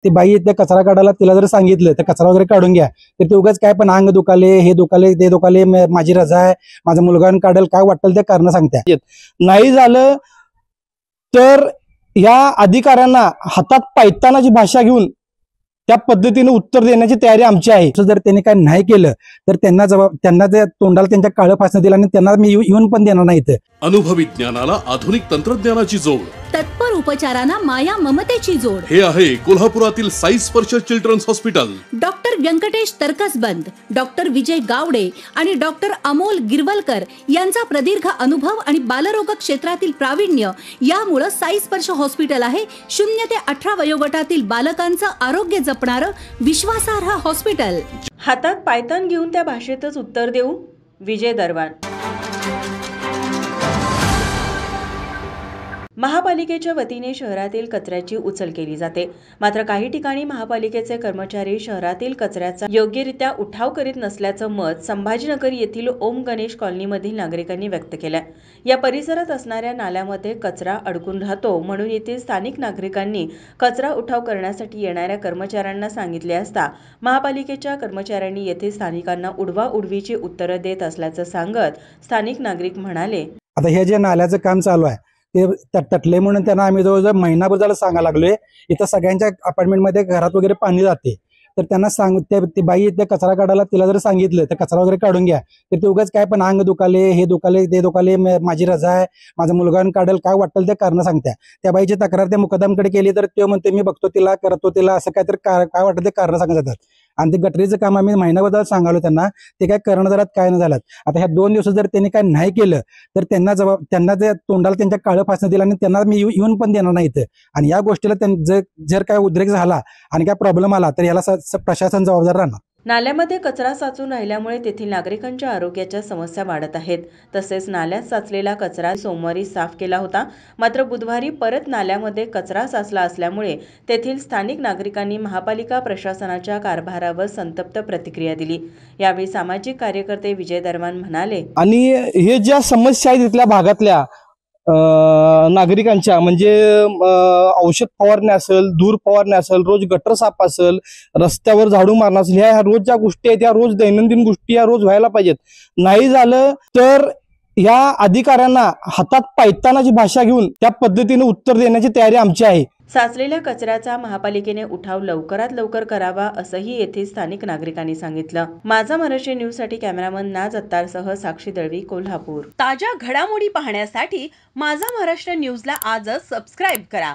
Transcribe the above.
ती बाई त्या कचरा काढायला तिला जर सांगितलं तर कचरा वगैरे काढून घ्या तर ते उगाच काय पण अंग दुखाले हे दुखाले ते दुखाले माझी रजा आहे माझा मुलगा काढेल काय वाटेल ते कारण सांगते। नाही झालं तर या अधिकाऱ्यांना हातात पायतानाची भाषा घेऊन त्या पद्धतीने उत्तर देण्याची तयारी आमची आहे। जर त्यांनी काय नाही केलं तर त्यांना जे तोंडाला त्यांच्या काळं फासण्यात दिलं आणि त्यांना मी येऊन पण देणार नाही। अनुभवी ज्ञानाला आधुनिक तंत्रज्ञानाची जोड, तत्पर उपचारांना माया ममतेची जोड, हे आहे कोल्हापुरातील Sai Sparsh children's hospital. Doctor Vyankatesh Taraksaband, doctor Vijay Gawade आणि डॉक्टर अमोल गिरवलकर यांचा प्रदीर्घ अनुभव आणि बालरोग क्षेत्रातील प्रावीण्य यामुळे साई स्पर्श हॉस्पिटल आहे 0 ते 18 वयोगटातील बालकांचं आरोग्य जपणारं विश्वासार्ह हॉस्पिटल। हातात पायतान घेऊन त्या भाषेतच उत्तर देऊ विजय दरवान। महापालिकेच्या वतीने शहरातील कचऱ्याची उचल केली जाते, मात्र काही ठिकाणी महापालिकेचे कर्मचारी शहरातील कचऱ्याचा योग्यरित्या उठाव करीत नसल्याचं मत संभाजीनगर येथील ओम गणेश कॉलनीमधील नागरिकांनी व्यक्त केलं। या परिसरात असणाऱ्या नाल्यामध्ये कचरा अडकून राहतो म्हणून येथील स्थानिक नागरिकांनी कचरा उठाव करण्यासाठी येणाऱ्या कर्मचाऱ्यांना सांगितले असता महापालिकेच्या कर्मचाऱ्यांनी येथील स्थानिकांना उडवाउडवीची उत्तरं देत असल्याचं सांगत स्थानिक नागरिक म्हणाले, आता हे जे नाल्याचं काम चालू आहे ते तटले म्हणून त्यांना आम्ही जवळजवळ महिनाभर झालं सांगायला लागलोय। इथं सगळ्यांच्या अपार्टमेंटमध्ये घरात वगैरे पाणी जाते तर त्यांना ती बाई त्या कचरा काढायला तिला जर सांगितलं तर कचरा वगैरे काढून घ्या तर ते उगाच काय पण अंग दुखाले हे दुखाले ते दुखाले माझी रजा आहे माझा मुलगा काढेल काय वाटेल ते कारण सांगत्या। त्या बाईची तक्रार त्या मुकदमकडे केली तर ते म्हणते मी बघतो तिला करतो तिला असं काय तर काय वाटेल ते कारण सांगत जातात। आणि ते गटरीचं काम आम्ही महिनाभर सांगालो त्यांना ते काय करणं झालं काय न झालं। आता ह्या 2 दिवसात जर त्यांनी काय नाही केलं तर त्यांना जे तोंडाला त्यांच्या काळं फासण्यात दिलं आणि त्यांना मी येऊन पण देणार नाही। आणि या गोष्टीला जर काय उद्रेक झाला आणि काय प्रॉब्लेम आला तर याला प्रशासन जबाबदार राहणार। नाल्यामध्ये कचरा साचून राहिल्यामुळे तेथील नागरिकांच्या आरोग्याच्या समस्या वाढत आहेत। तसेच नाल्यात साचलेला कचरा सोमवारी साफ केला होता, मात्र बुधवारी परत नाल्यामध्ये कचरा साचला असल्यामुळे तेथील स्थानिक नागरिकांनी महापालिका प्रशासनाच्या कारभारावर संतप्त प्रतिक्रिया दिली। यावेळी सामाजिक कार्यकर्ते विजय दरवान म्हणाले, आणि हे ज्या समस्या आहेत तिथल्या भागातल्या नागरिकांच्या म्हणजे औषध फवारणी असेल, धूर फवारणी असेल, रोज गटर साफ असेल, रस्त्यावर झाडू मारणं असेल, ह्या रोज ज्या गोष्टी आहेत त्या रोज दैनंदिन गोष्टी या रोज व्हायला पाहिजेत। नाही झालं तर या अधिकाऱ्यांना हातात पायतानाची भाषा घेऊन त्या पद्धतीने उत्तर देण्याची तयारी आमची आहे। साचलेल्या कचऱ्याचा महापालिकेने उठाव लवकरात लवकर करावा असंही येथील स्थानिक नागरिकांनी सांगितलं। माझा महाराष्ट्र न्यूज साठी कॅमेरामन नाज अत्तारसह साक्षी दळवी, कोल्हापूर। ताज्या घडामोडी पाहण्यासाठी माझा महाराष्ट्र न्यूजला आजच सबस्क्राइब करा।